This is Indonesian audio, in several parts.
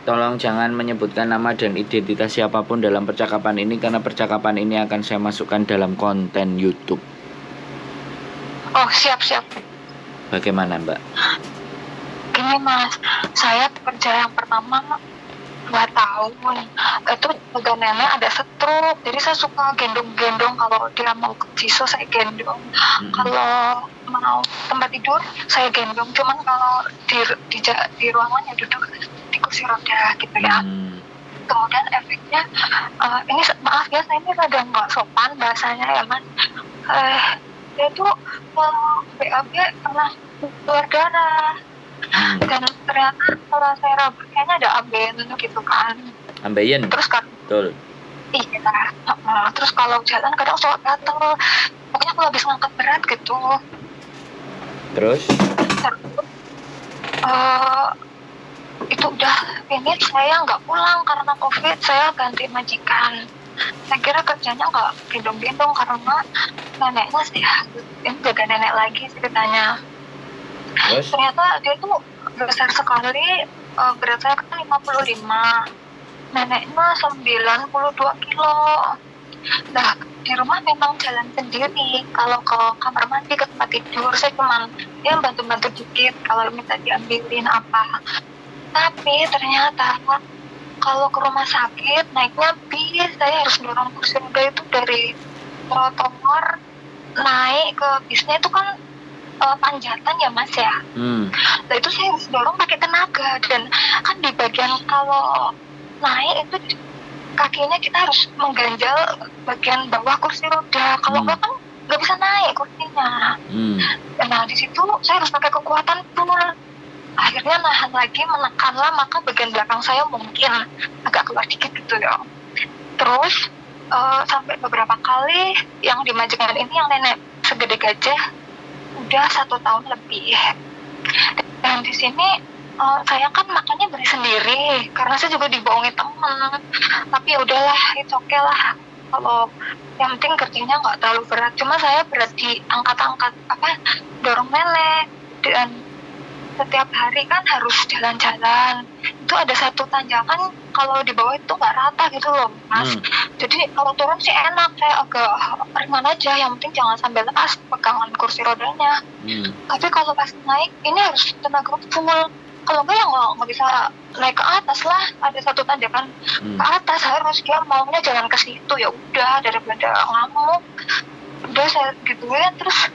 Tolong jangan menyebutkan nama dan identitas siapapun dalam percakapan ini karena percakapan ini akan saya masukkan dalam konten YouTube. Oh, siap. Bagaimana, Mbak? Ini Mas, saya kerja yang pertama 2 tahun. Itu juga nenek ada stroke, jadi saya suka gendong-gendong. Kalau dia mau ke Ciso saya gendong. Kalau mau tempat tidur saya gendong. Cuman kalau di ruangannya duduk di kursi roda gitu ya. Kemudian efeknya ini maaf ya, saya ini rada nggak sopan bahasanya ya Mas. Dia tuh BAB pernah keluar darah. Dan ternyata kalau saya rambut kayaknya ada ambeien gitu kan. Ambeien? Terus kan betul. Iya. Terus kalau jalan kadang suka gatel. Pokoknya aku habis ngangkat berat gitu. Terus? Itu udah finish, saya nggak pulang karena COVID, saya ganti majikan. Saya kira kerjanya nggak gendong-gendong karena neneknya sih ini jaga nenek lagi ceritanya. Terus? Ternyata dia tuh besar sekali, berat saya kan 55, neneknya 92 kilo. Nah, di rumah memang jalan sendiri. Kalau ke kamar mandi, ke tempat tidur, saya cuma ya bantu-bantu dikit kalau minta diambilin apa. Tapi ternyata kalau ke rumah sakit naiknya bis, saya harus dorong kursi roda itu dari trotoar naik ke bisnya itu kan panjatan ya Mas ya. Nah itu saya harus dorong pakai tenaga, dan kan di bagian kalau naik itu kakinya kita harus mengganjal bagian bawah kursi roda, kalau enggak kan nggak bisa naik kursinya. Nah di situ saya harus pakai kekuatan full. Akhirnya nahan lagi, menekanlah, maka bagian belakang saya mungkin agak keluar dikit gitu ya. Terus sampai beberapa kali yang di majikan ini yang nenek segede gajah udah 1 tahun lebih. Dan di sini saya kan makannya beli sendiri karena saya juga dibohongi teman. Tapi ya udahlah, it's okay lah. Kalau yang penting kerjanya nggak terlalu berat. Cuma saya berat di angkat-angkat dorong nenek, dan setiap hari kan harus jalan-jalan. Itu ada satu tanjakan, kalau di bawah itu nggak rata gitu loh Mas. Jadi kalau turun sih enak, saya agak ringan aja, yang penting jangan sampai lepas pegangan kursi rodanya. Tapi kalau pas naik ini harus tenaga full. Kalau enggak ya nggak bisa naik ke atas lah. Ada satu tanjakan ke atas, harus dia maunya jalan ke situ. Ya udah, daripada ngamuk, udah saya gituin. Terus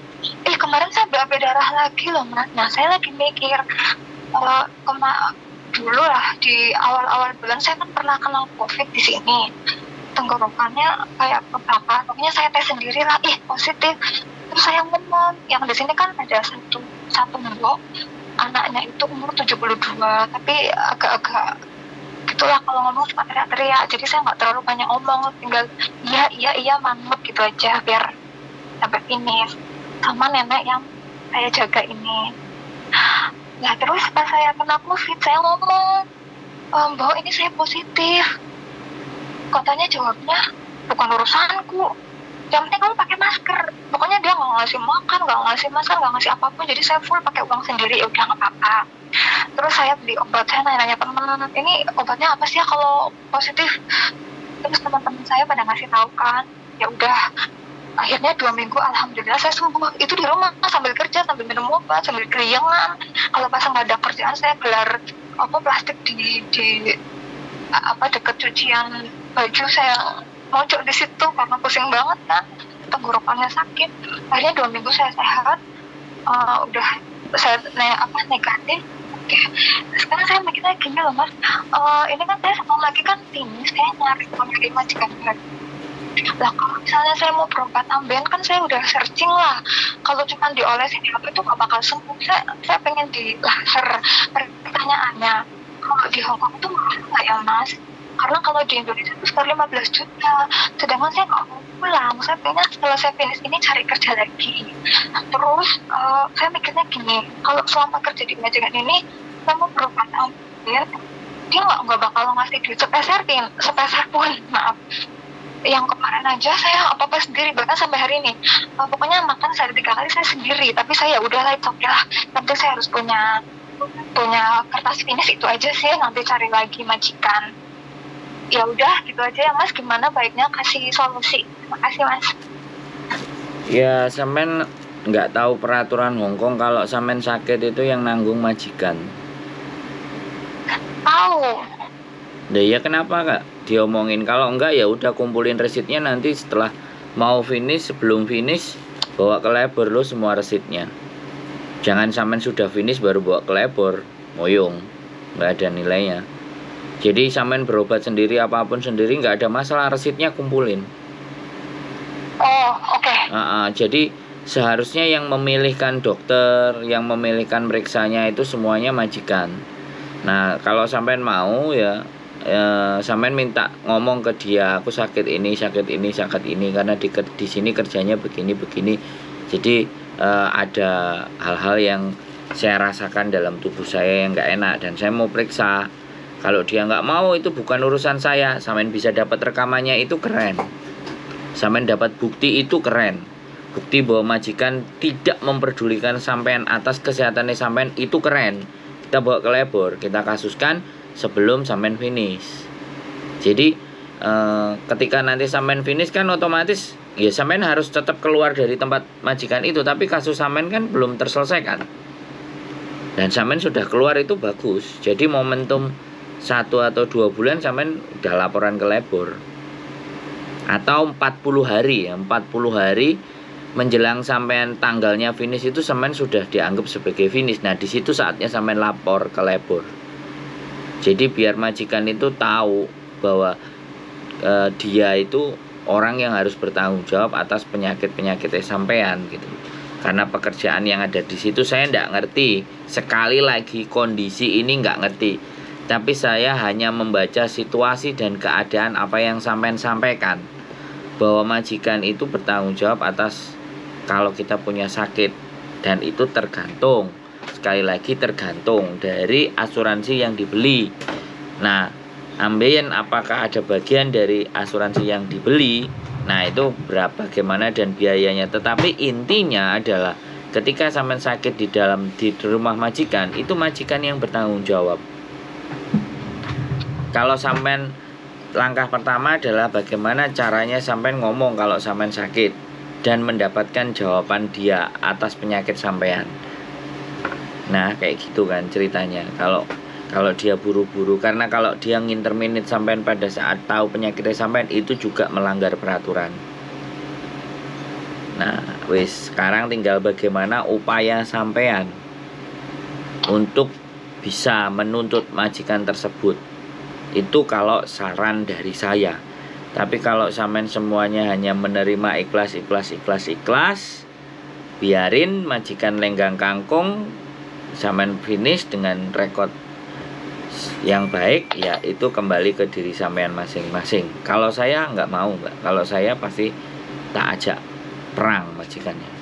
kemarin saya BAB darah lagi loh Mas. Nah saya lagi mikir, dulu lah di awal-awal bulan saya kan pernah kena COVID di sini. Tenggorokannya kayak kebakar. Pokoknya saya tes sendiri lah, positif. Terus saya ngomong, yang di sini kan ada satu mbok, anaknya itu umur 72, tapi agak-agak gitulah kalau ngomong suka teriak-teriak. Jadi saya nggak terlalu banyak ngomong, tinggal iya manut gitu aja biar sampai finish. Sama nenek yang saya jaga ini. Nah terus pas saya kena COVID, saya ngomong, bahwa ini saya positif. Katanya jawabnya, bukan urusanku, yang penting kamu pakai masker. Pokoknya dia nggak ngasih makan, nggak ngasih masker, nggak ngasih apapun. Jadi saya full pakai uang sendiri, ya udah nggak apa-apa. Terus saya beli obat, saya nanya teman, ini obatnya apa sih ya kalau positif? Terus teman-teman saya pada ngasih tahu kan, ya udah. Akhirnya 2 minggu alhamdulillah saya sembuh. Itu di rumah sambil kerja, sambil minum obat, sambil keringan. Kalau pas nggak ada kerjaan saya gelar plastik di dekat cucian baju, saya mojok di situ karena pusing banget kan, tenggorokannya sakit. Akhirnya 2 minggu saya sehat, udah saya negatif. Oke. Sekarang saya mikirnya gini loh Mas, ini kan saya sama lagi kan tinggi, saya nyari majikan baru. Lah kalau misalnya saya mau berobat ambeien kan saya udah searching lah. Kalau cuma diolesin di HP itu gak bakal sembuh. Saya pengen di laser. Pertanyaannya, kalau di Hongkong itu mahal nggak ya Mas? Karena kalau di Indonesia itu sekitar 15 juta. Sedangkan saya nggak mau pulang. Saya pengen setelah saya finish ini cari kerja lagi. Terus saya mikirnya gini, kalau selama kerja di majikan ini saya mau berobat ambeien, dia nggak bakal ngasih duit sepeser pun, maaf. Yang kemarin aja saya apa-apa sendiri, bahkan sampai hari ini pokoknya makan sehari 3 kali saya sendiri. Tapi saya udahlah, itu oke lah, nanti saya harus punya punya kertas finish itu aja sih, nanti cari lagi majikan. Ya udah gitu aja ya Mas, gimana baiknya kasih solusi. Makasih Mas. Ya sampean nggak tahu peraturan Hongkong, kalau sampean sakit itu yang nanggung majikan. Tahu. Nah ya kenapa kak diomongin, kalau enggak ya udah kumpulin resitnya, nanti setelah mau finish, sebelum finish bawa ke labor lo semua resitnya. Jangan sampean sudah finish baru bawa ke labor, moyong, nggak ada nilainya. Jadi sampean berobat sendiri apapun sendiri nggak ada masalah, resitnya kumpulin. Oh oke. Jadi seharusnya yang memilihkan dokter, yang memilihkan periksanya itu semuanya majikan. Nah kalau sampean mau ya, sampean minta ngomong ke dia, aku sakit ini karena di sini kerjanya begini. Jadi ada hal-hal yang saya rasakan dalam tubuh saya yang nggak enak dan saya mau periksa. Kalau dia nggak mau, itu bukan urusan saya. Sampean bisa dapat rekamannya, itu keren. Sampean dapat bukti, itu keren. Bukti bahwa majikan tidak memperdulikan sampean atas kesehatannya sampean, itu keren. Kita bawa ke labor, kita kasuskan sebelum sampean finish. Jadi ketika nanti sampean finish kan otomatis ya sampean harus tetap keluar dari tempat majikan itu, tapi kasus sampean kan belum terselesaikan. Dan sampean sudah keluar, itu bagus. Jadi momentum 1 atau 2 bulan sampean udah laporan ke labor. Atau 40 hari ya, 40 hari menjelang sampean tanggalnya finish itu sampean sudah dianggap sebagai finish. Nah, di situ saatnya sampean lapor ke labor. Jadi biar majikan itu tahu bahwa dia itu orang yang harus bertanggung jawab atas penyakit-penyakitnya sampean gitu. Karena pekerjaan yang ada di situ saya nggak ngerti. Sekali lagi kondisi ini nggak ngerti. Tapi saya hanya membaca situasi dan keadaan apa yang sampean sampaikan. Bahwa majikan itu bertanggung jawab atas kalau kita punya sakit. Dan itu tergantung, sekali lagi tergantung dari asuransi yang dibeli. Nah, ambeien apakah ada bagian dari asuransi yang dibeli. Nah, itu berapa, bagaimana dan biayanya. Tetapi intinya adalah ketika sampean sakit di rumah majikan, itu majikan yang bertanggung jawab. Kalau sampean, langkah pertama adalah bagaimana caranya sampean ngomong kalau sampean sakit dan mendapatkan jawaban dia atas penyakit sampean. Nah, kayak gitu kan ceritanya. Kalau dia buru-buru, karena kalau dia nginterminate sampean pada saat tahu penyakitnya sampean, itu juga melanggar peraturan. Nah, sekarang tinggal bagaimana upaya sampean untuk bisa menuntut majikan tersebut. Itu kalau saran dari saya. Tapi kalau sampean semuanya hanya menerima ikhlas, biarin majikan lenggang kangkung, sampean finish dengan rekod yang baik, ya itu kembali ke diri sampean masing-masing. Kalau saya nggak mau, Mbak. Kalau saya pasti tak ajak perang majikannya.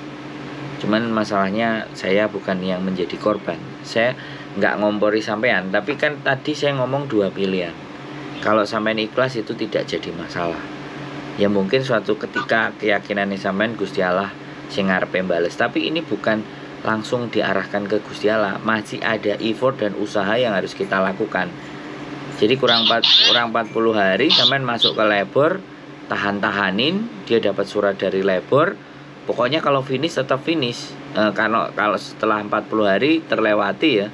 Cuman masalahnya saya bukan yang menjadi korban. Saya nggak ngompori sampean, tapi kan tadi saya ngomong 2 pilihan. Kalau sampean ikhlas itu tidak jadi masalah. Ya mungkin suatu ketika keyakinannya sampean Gusti Allah sing ngarepe bales, tapi ini bukan langsung diarahkan ke Gusti Allah. Masih ada effort dan usaha yang harus kita lakukan. Jadi kurang 40 hari sampean masuk ke labor, tahanin, dia dapat surat dari labor. Pokoknya kalau finish tetap finish. Kalau setelah 40 hari terlewati ya,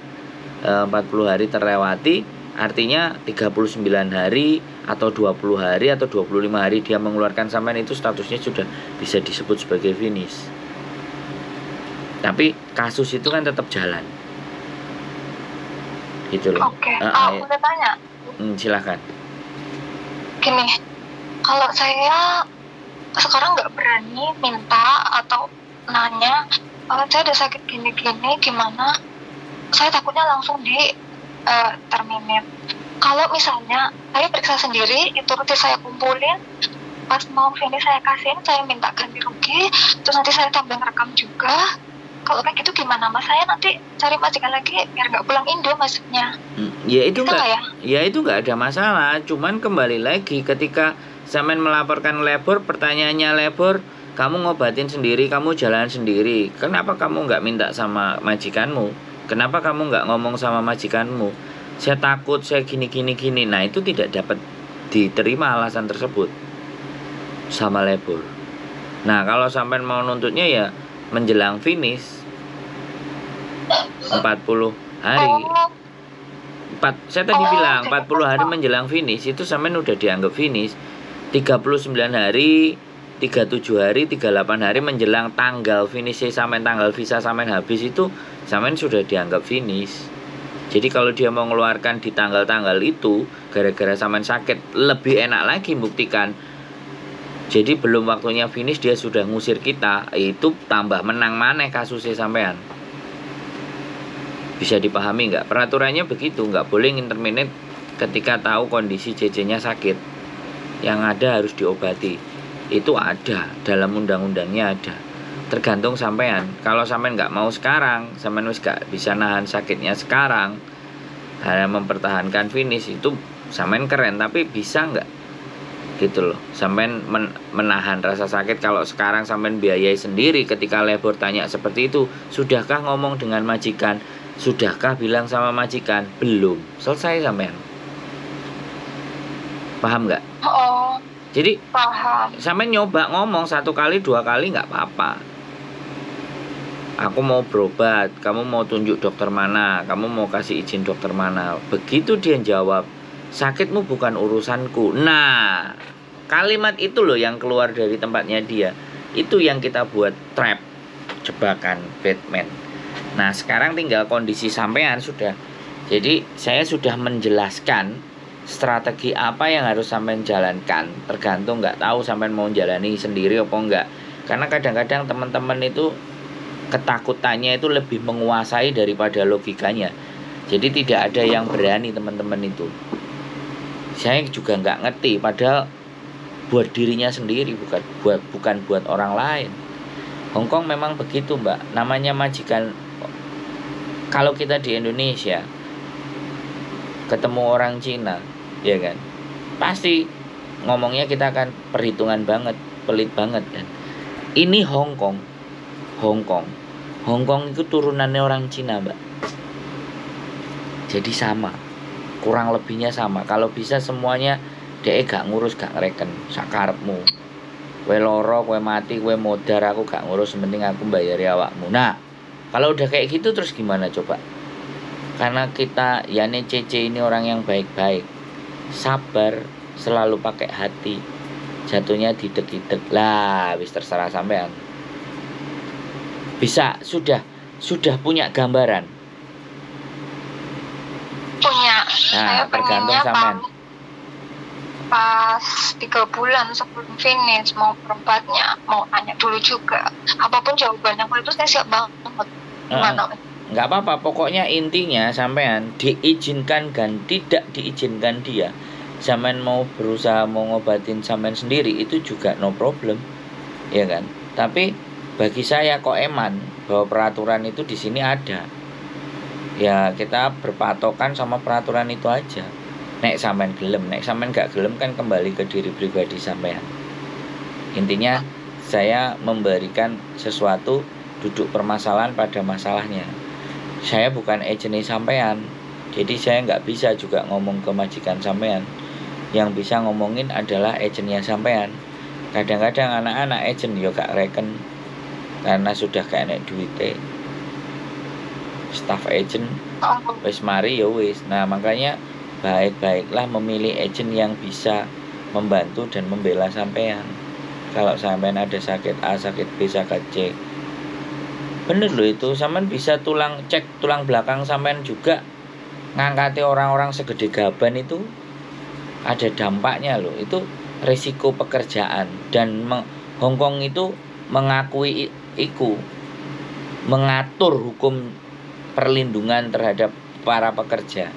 40 hari terlewati, artinya 39 hari atau 20 hari atau 25 hari dia mengeluarkan sampean, itu statusnya sudah bisa disebut sebagai finish. Tapi kasus itu kan tetap jalan. Gitu loh. Oke. Aku udah tanya. Silakan. Gini, kalau saya sekarang nggak berani minta atau nanya, saya udah sakit gini-gini gimana, saya takutnya langsung di terminate. Kalau misalnya saya periksa sendiri, itu rutin saya kumpulin, pas mau finish saya kasihin, saya minta ganti rugi, terus nanti saya tambahin rekam juga. Kalau kayak gitu gimana Mas? Saya nanti cari majikan lagi biar nggak pulang Indo maksudnya. Ya itu nggak ada masalah. Cuman kembali lagi ketika sampean melaporkan labor, pertanyaannya labor, kamu ngobatin sendiri, kamu jalan sendiri. Kenapa kamu nggak minta sama majikanmu? kenapa kamu nggak ngomong sama majikanmu, saya takut, saya gini gini gini. Nah itu tidak dapat diterima alasan tersebut sama labor. Nah kalau sampean mau nuntutnya ya menjelang finish 40 hari. Oh, Saya tadi bilang jadi 40 hari menjelang finish itu sampean udah dianggap finish. 39 hari, 37 hari, 38 hari menjelang tanggal finish sampean, tanggal visa sampean habis itu sampean sudah dianggap finish. Jadi kalau dia mau ngeluarkan di tanggal-tanggal itu gara-gara sampean sakit, lebih enak lagi buktikan. Jadi belum waktunya finish dia sudah ngusir kita, itu tambah menang maneh kasusnya sampean. Bisa dipahami nggak? Peraturannya begitu, nggak boleh interminate ketika tahu kondisi CC-nya sakit. Yang ada harus diobati. Itu ada, dalam undang-undangnya ada. Tergantung sampean. Kalau sampean nggak mau sekarang, sampean wis nggak bisa nahan sakitnya sekarang, hanya mempertahankan finish, itu sampean keren, tapi bisa nggak? Gitu loh, sampean menahan rasa sakit. Kalau sekarang sampean biayai sendiri, ketika labor tanya seperti itu, sudahkah ngomong dengan majikan? Sudahkah bilang sama majikan? Belum. Selesai sampean. Paham nggak? oh, Jadi paham. sampean nyoba ngomong 1 kali 2 kali nggak apa-apa. Aku mau berobat, kamu mau tunjuk dokter mana, kamu mau kasih izin dokter mana. Begitu dia jawab, sakitmu bukan urusanku. Nah, kalimat itu loh yang keluar dari tempatnya dia. Itu yang kita buat trap, jebakan Batman. Nah sekarang tinggal kondisi sampean sudah. Jadi saya sudah menjelaskan strategi apa yang harus sampean jalankan. Tergantung, nggak tahu sampean mau jalani sendiri apa enggak. Karena kadang-kadang teman-teman itu ketakutannya itu lebih menguasai daripada logikanya. Jadi tidak ada yang berani teman-teman itu. Saya juga nggak ngerti, padahal buat dirinya sendiri, bukan buat orang lain. Hongkong memang begitu mbak, namanya majikan. Kalau kita di Indonesia ketemu orang Cina, ya kan, pasti ngomongnya kita akan perhitungan banget, pelit banget kan. Ini Hongkong itu turunannya orang Cina mbak. Jadi sama, kurang lebihnya sama. Kalau bisa semuanya dia gak ngurus, gak ngereken sakarepmu. Kowe loro, kowe mati, kowe modar, aku gak ngurus, penting aku bayari awakmu. Nah kalau udah kayak gitu terus gimana coba? Karena kita Yane CC ini orang yang baik-baik, sabar, selalu pakai hati, jatuhnya didek-didek lah, wis terserah sampean. Bisa, sudah punya gambaran. Punya. Nah Saya tergantung pengennya sampean. pas 3 bulan sebelum finish mau berobatnya, mau tanya dulu juga. Apapun jawabannya, kalau itu saya siap banget. Gimana? Nggak apa-apa, pokoknya intinya sampean diizinkan dan tidak diizinkan dia. Sampean mau berusaha mau ngobatin sampean sendiri itu juga no problem, ya kan? Tapi bagi saya kok eman bahwa peraturan itu di sini ada. Ya kita berpatokan sama peraturan itu aja. Nek sampean gelem, nek sampean gak gelem kan kembali ke diri pribadi sampean. Intinya saya memberikan sesuatu, duduk permasalahan pada masalahnya. Saya bukan agent sampean, jadi saya nggak bisa juga ngomong ke majikan sampean. Yang bisa ngomongin adalah agentnya sampean. Kadang-kadang anak-anak agent yo gak reken karena sudah gak enek duite. Staff agent wis mari yo wis. Nah makanya baik-baiklah memilih agent yang bisa membantu dan membela sampean. Kalau sampean ada sakit A, sakit B, sakit C, bener loh itu, sampean bisa cek tulang belakang sampean juga. Ngangkati orang-orang segede gaban itu ada dampaknya loh. Itu risiko pekerjaan. Dan Hongkong itu mengakui iku, mengatur hukum perlindungan terhadap para pekerja.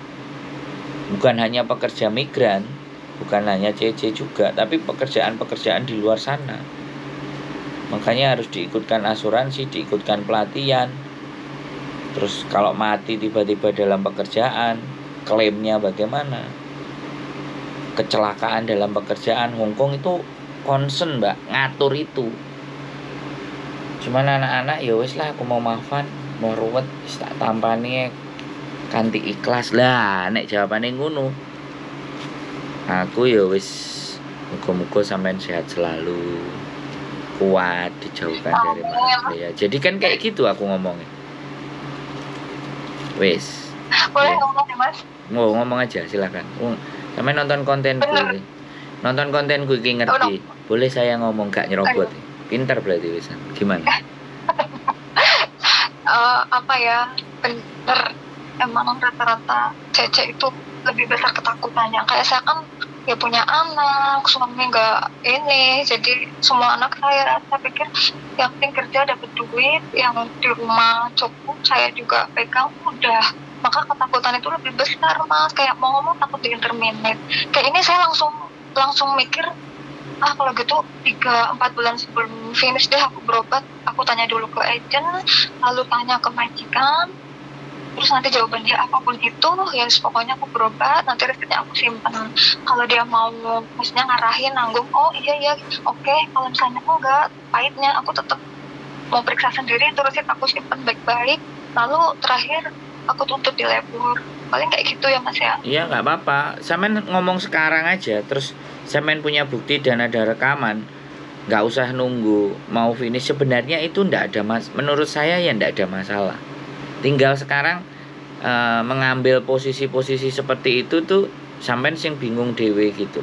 Bukan hanya pekerja migran, bukan hanya CC juga, tapi pekerjaan-pekerjaan di luar sana. Makanya harus diikutkan asuransi, diikutkan pelatihan. Terus kalau mati tiba-tiba dalam pekerjaan, klaimnya bagaimana? Kecelakaan dalam pekerjaan, Hongkong itu concern mbak, ngatur itu. Cuman anak-anak ya wis lah, aku mau maafan, mau ruwet wis tak tampani kanthi ikhlas. Lah nek jawabane ngono, aku ya wis muga-muga sampean sehat selalu, kuat, dijauhkan dari bahaya. Jadi kan kayak gitu aku ngomongnya. Wis. Boleh Ya. ngomong ya Mas? Mau ngomong aja silakan. Sampe nonton kontenku Bener. iki. Nonton kontenku iki ngerti. Boleh saya ngomong gak nyerobot. Pintar berarti wisan. Gimana? Apa ya, bener, emang rata-rata cece itu lebih besar ketakutannya. Kayak saya kan ya punya anak, suami nggak ini, jadi semua anak saya pikir yang penting kerja dapat duit, yang di rumah cukup, saya juga pegang udah. Maka ketakutan itu lebih besar Mas, kayak mau ngomong takut diinterminate. Kayak ini saya langsung mikir, kalau gitu 3-4 bulan sebelum finish deh aku berobat, aku tanya dulu ke agent, lalu tanya ke majikan, terus nanti jawaban dia apapun itu, ya pokoknya aku berobat, nanti resetnya aku simpan. Kalau dia mau maksudnya ngarahin, nanggung, oh iya oke. Kalau misalnya enggak, pahitnya aku tetap mau periksa sendiri, terus aku simpan baik-baik, lalu terakhir aku tuntut di labor. Paling kayak gitu ya Mas ya. Iya nggak apa-apa. Sampean ngomong sekarang aja, terus sampean punya bukti dan ada rekaman. Nggak usah nunggu mau finish. Sebenarnya itu ndak ada menurut saya ya ndak ada masalah. Tinggal sekarang mengambil posisi-posisi seperti itu tuh sampean sing bingung dewe gitu.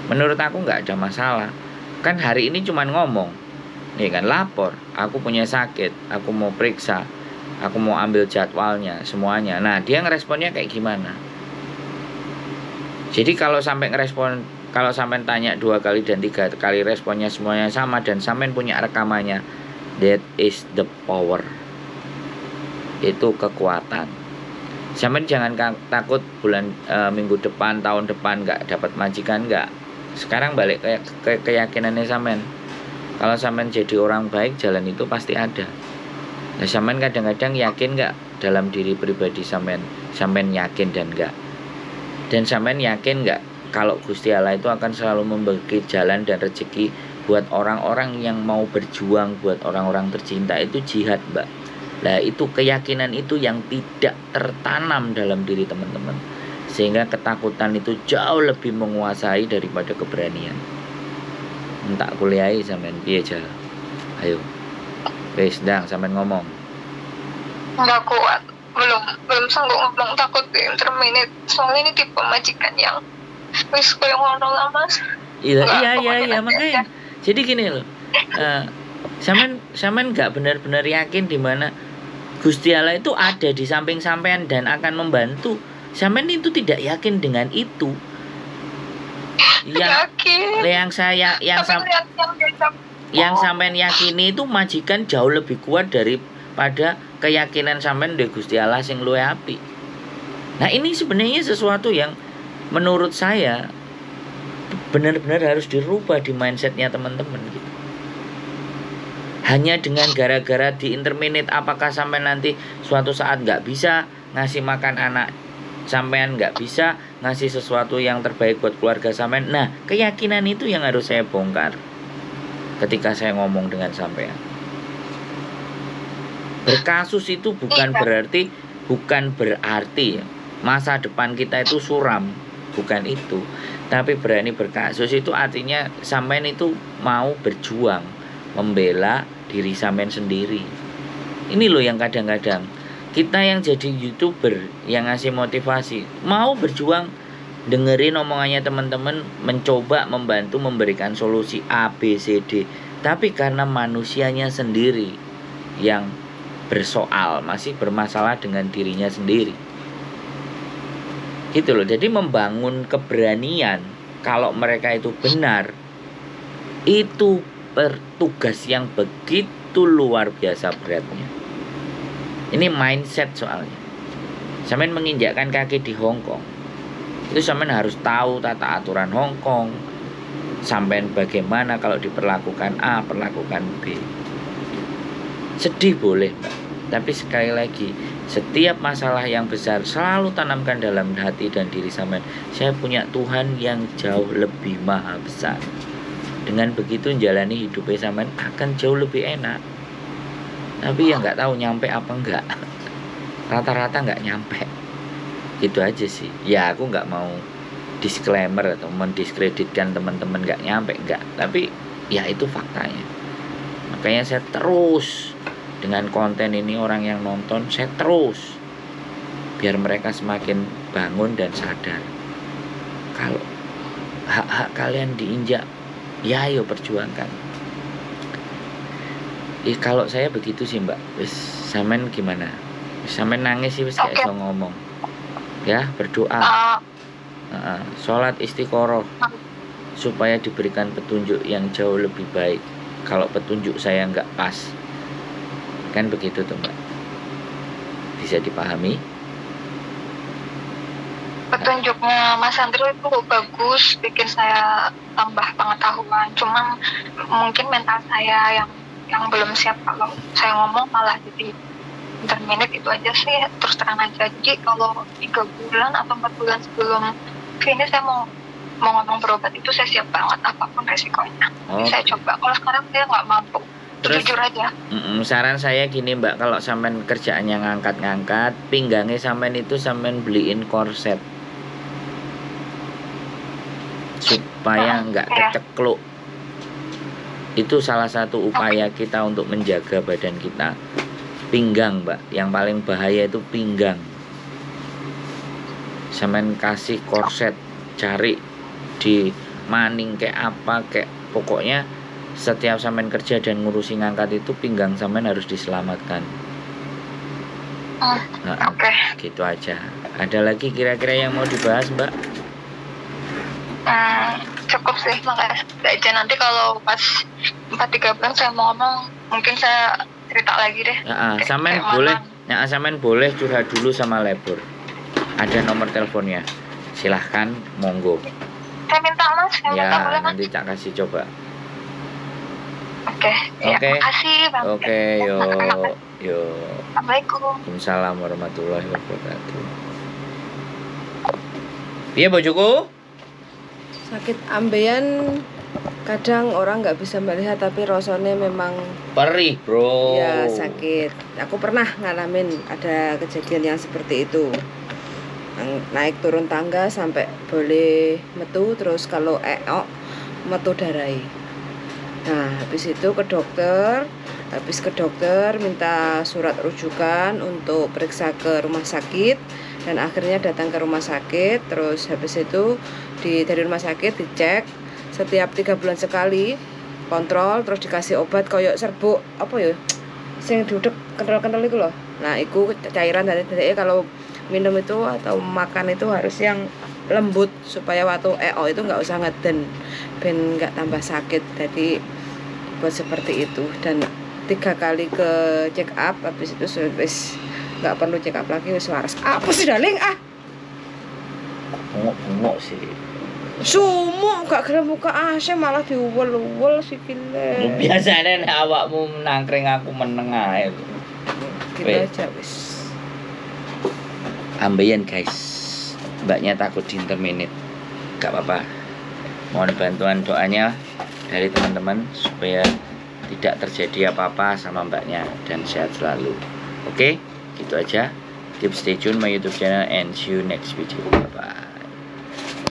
Menurut aku nggak ada masalah. Kan hari ini cuman ngomong, ya kan, lapor. Aku punya sakit, aku mau periksa, aku mau ambil jadwalnya semuanya. Nah dia ngeresponnya kayak gimana? Jadi kalau sampai ngerespon, kalau sampai tanya 2 kali dan 3 kali responnya semuanya sama dan sampai punya rekamannya, that is the power. Itu kekuatan. Sampai jangan takut bulan minggu depan, tahun depan nggak dapat majikan, nggak. Sekarang balik ke keyakinannya sampean. Kalau sampean jadi orang baik, jalan itu pasti ada. Nah, sampean kadang-kadang yakin nggak dalam diri pribadi sampean yakin dan nggak. Dan sampean yakin nggak kalau Gusti Allah itu akan selalu memberi jalan dan rezeki buat orang-orang yang mau berjuang, buat orang-orang tercinta. Itu jihad, Mbak. Nah itu keyakinan itu yang tidak tertanam dalam diri teman-teman, sehingga ketakutan itu jauh lebih menguasai daripada keberanian. Entak kuliahi sampean piye aja. Ayo. Wis ndang sampean ngomong. Nggak kuat, belum sanggup ngomong, takut interminate. Soalnya ini tipe majikan yang wis koyo ngono lah Mas. Iya makanya. Jadi gini loh. Sampean nggak benar-benar yakin di mana Gusti Allah itu ada di samping sampean dan akan membantu. Sampean itu tidak yakin dengan itu. Yang sampean yakini itu majikan jauh lebih kuat daripada keyakinan sampean di Gusti Allah sing luwih apik. Nah, ini sebenarnya sesuatu yang menurut saya benar-benar harus dirubah di mindsetnya teman-teman gitu. Hanya dengan gara-gara di interminate, apakah sampai nanti suatu saat nggak bisa ngasih makan anak sampean, nggak bisa ngasih sesuatu yang terbaik buat keluarga sampean. Nah, keyakinan itu yang harus saya bongkar ketika saya ngomong dengan sampean. Berkasus itu bukan berarti masa depan kita itu suram, bukan itu. Tapi berani berkasus itu artinya sampean itu mau berjuang membela diri sampean sendiri. Ini loh yang kadang-kadang kita yang jadi YouTuber yang ngasih motivasi, mau berjuang, dengerin omongannya teman-teman, mencoba membantu memberikan solusi A, B, C, D. Tapi karena manusianya sendiri yang bersoal, masih bermasalah dengan dirinya sendiri. Gitu loh. Jadi membangun keberanian kalau mereka itu benar, itu tugas yang begitu luar biasa beratnya. Ini mindset soalnya. Sampean menginjakkan kaki di Hong Kong, itu sampean harus tahu tata aturan Hong Kong. Sampean bagaimana kalau diperlakukan A, perlakukan B. Sedih boleh, Mbak. Tapi sekali lagi, setiap masalah yang besar selalu tanamkan dalam hati dan diri sampean, saya punya Tuhan yang jauh lebih maha besar. Dengan begitu menjalani hidupnya sampean akan jauh lebih enak. tapi ya nggak tahu nyampe apa enggak. Rata-rata nggak nyampe. Gitu aja sih. Ya aku nggak mau disclaimer atau mendiskreditkan teman-teman nggak nyampe, enggak. Tapi ya itu faktanya. Makanya saya terus dengan konten ini, orang yang nonton saya terus biar mereka semakin bangun dan sadar kalau hak-hak kalian diinjak, ya ayo perjuangkan. Kalau saya begitu sih mbak. Wis sampean gimana? Wis sampean nangis sih wis gak iso ngomong. Ya berdoa, sholat istiqoroh supaya diberikan petunjuk yang jauh lebih baik. Kalau petunjuk saya nggak pas, kan begitu tuh mbak. Bisa dipahami? Petunjuknya Mas Andrew itu bagus, bikin saya tambah pengetahuan. Cuman mungkin mental saya yang belum siap. Kalau saya ngomong malah jadi interminute, itu aja sih, terus terang aja. Jadi kalau 3 bulan atau 4 bulan sebelum finish saya mau ngomong berobat itu saya siap banget apapun resikonya. Saya coba. Kalau sekarang saya nggak mampu. Terus, jujur aja. Saran saya gini mbak, kalau sampean kerjaannya ngangkat-ngangkat, pinggangnya sampean itu sampean beliin korset supaya nggak kecekluk. Itu salah satu upaya kita untuk menjaga badan kita. Pinggang mbak, yang paling bahaya itu pinggang. Sampean kasih korset, cari di maning kayak apa, kayak pokoknya setiap sampean kerja dan ngurusi ngangkat itu pinggang sampean harus diselamatkan. Gitu aja. Ada lagi kira-kira yang mau dibahas mbak? Cukup sih, makasih aja. Nanti kalau pas 4-3 bulan saya mau ngomong, mungkin saya cerita lagi deh. Sampean boleh, sampean boleh curhat dulu sama labor. Ada nomor teleponnya. Silahkan, monggo. Saya minta mas, boleh mas? Nanti tak kasih coba. Oke. Makasih bang. Yo. Assalamualaikum. Waalaikumsalam warahmatullahi wabarakatuh. Iya bojoku? Sakit ambeien kadang orang nggak bisa melihat, tapi rasanya memang perih bro. Ya sakit. Aku pernah ngalamin ada kejadian yang seperti itu. Naik turun tangga sampai boleh metu, terus kalau metu darai. Nah habis itu ke dokter minta surat rujukan untuk periksa ke rumah sakit, dan akhirnya datang ke rumah sakit. Terus habis itu dari rumah sakit dicek setiap 3 bulan sekali, kontrol, terus dikasih obat koyok serbuk apa ya sing duduk kental-kental itu loh. Nah itu cairan dari kalau minum itu atau makan itu harus yang lembut supaya waktu itu nggak usah ngeden, ben nggak tambah sakit. Jadi buat seperti itu. Dan 3 kali ke check up, habis itu wis nggak perlu check up lagi, wis waras. Apa sih darling? Bengok sih. Sumuk gak gelem buka AC malah diuwel-uwel sikile. Biasane nek awakmu nangkring aku meneng ae. Gitu aja wis. Ambeien guys. Mbaknya takut di interminute. Gak apa-apa. Mohon bantuan doanya dari teman-teman supaya tidak terjadi apa-apa sama mbaknya dan sehat selalu. Oke, gitu aja. Keep stay tune my YouTube channel and see you next video. Bye bye.